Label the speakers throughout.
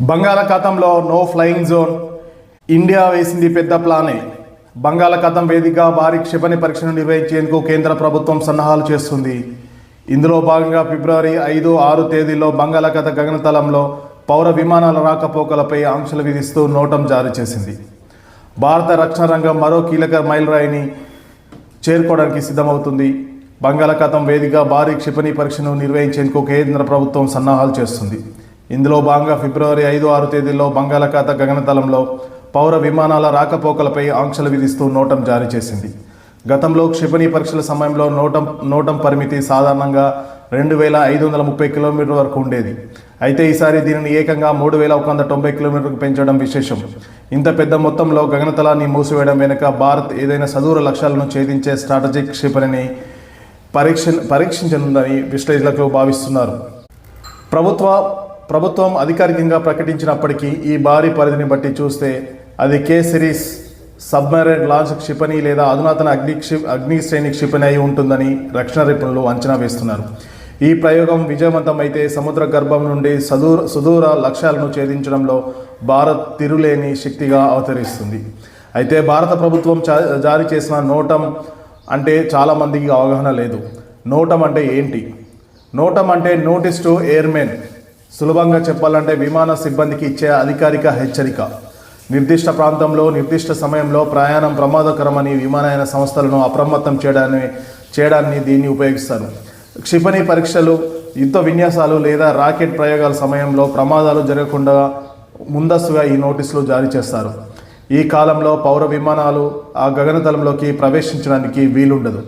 Speaker 1: బంగాళాఖాతంలో no flying zone. India వేసింది పెద్ద ప్లానే. బంగాళాఖాతం వేదికగా భారీ క్షిపణి పరీక్షను నిర్వహించేందుకు కేంద్ర ప్రభుత్వం సన్నాహాలు చేస్తుంది. ఇందులో భాగంగా ఫిబ్రవరి 5, 6 తేదీల్లో బంగాళాఖాత గగనతలంలో పౌర విమానాల రాకపోకలపై ఆంక్షలు విధిస్తూ నోటం జారీ చేసింది. భారత రక్షణ రంగం మరో కీలక మైలురాయిని చేరుకోవడానికి సిద్ధమవుతుంది. బంగాళాఖాతం వేదికగా భారీ క్షిపణి పరీక్షను నిర్వహించేందుకు కేంద్ర ప్రభుత్వం సన్నాహాలు చేస్తుంది. ఇందులో భాగంగా ఫిబ్రవరి 5, 6 తేదీల్లో బంగాళాఖాత గగనతలంలో పౌర విమానాల రాకపోకలపై ఆంక్షలు విధిస్తూ నోటం జారీ చేసింది. గతంలో క్షిపణి పరీక్షల సమయంలో నోటం పరిమితి సాధారణంగా 2530 కిలోమీటర్ల వరకు ఉండేది. అయితే ఈసారి దీనిని ఏకంగా 3190 కిలోమీటర్లకు పెంచడం విశేషం. ఇంత పెద్ద మొత్తంలో గగనతలాన్ని మూసివేయడం వెనుక భారత్ ఏదైనా సదూర లక్ష్యాలను ఛేదించే స్ట్రాటజిక్ క్షిపణిని పరీక్షించనుందని విశ్లేషకులు భావిస్తున్నారు. ప్రభుత్వం అధికారికంగా ప్రకటించినప్పటికీ ఈ భారీ పరిధిని బట్టి చూస్తే అది కే సిరీస్ సబ్మెరైన్ లాంచ్ క్షిపణి లేదా అధునాతన అగ్ని శ్రేణి క్షిపణి అయి ఉంటుందని రక్షణ నిపుణులు అంచనా వేస్తున్నారు. ఈ ప్రయోగం విజయవంతమైతే సముద్ర గర్భం నుండి సుదూర లక్ష్యాలను ఛేదించడంలో భారత్ తిరులేని శక్తిగా అవతరిస్తుంది. అయితే భారత ప్రభుత్వం జారీ చేసిన నోటం అంటే చాలామందికి అవగాహన లేదు. నోటం అంటే ఏంటి? నోటం అంటే నోటీస్ టు ఎయిర్మెన్. సులభంగా చెప్పాలంటే విమాన సిబ్బందికి ఇచ్చే అధికారిక హెచ్చరిక. నిర్దిష్ట ప్రాంతంలో నిర్దిష్ట సమయంలో ప్రయాణం ప్రమాదకరమని విమానయాన సంస్థలను అప్రమత్తం చేయడాన్ని దీన్ని ఉపయోగిస్తారు. క్షిపణి పరీక్షలు, యుద్ధ విన్యాసాలు లేదా రాకెట్ ప్రయోగాల సమయంలో ప్రమాదాలు జరగకుండా ముందస్తుగా ఈ నోటీసులు జారీ చేస్తారు. ఈ కాలంలో పౌర విమానాలు ఆ గగనతలంలోకి ప్రవేశించడానికి వీలుండదు.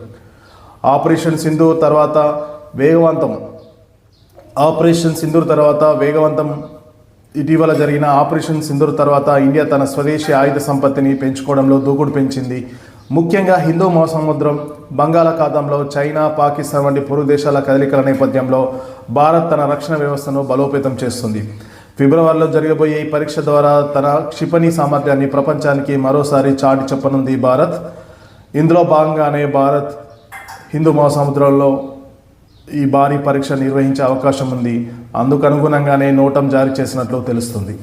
Speaker 1: ఆపరేషన్ సింధూర్ తర్వాత వేగవంతం ఇటీవల జరిగిన ఆపరేషన్ సింధూర్ తర్వాత ఇండియా తన స్వదేశీ ఆయుధ సంపత్తిని పెంచుకోవడంలో దూకుడు పెంచింది. ముఖ్యంగా హిందూ మహాసముద్రం, బంగాళాఖాతంలో చైనా, పాకిస్తాన్ వంటి పొరుగు దేశాల కదలికల నేపథ్యంలో భారత్ తన రక్షణ వ్యవస్థను బలోపేతం చేస్తుంది. ఫిబ్రవరిలో జరగబోయే ఈ పరీక్ష ద్వారా తన క్షిపణి సామర్థ్యాన్ని ప్రపంచానికి మరోసారి చాటి చెప్పనుంది భారత్. ఇందులో భాగంగానే భారత్ హిందూ మహాసముద్రంలో ఈ భారీ పరీక్ష నిర్వహించే అవకాశం ఉంది. అందుకు అనుగుణంగానే నోటం జారీ చేసినట్లు తెలుస్తుంది.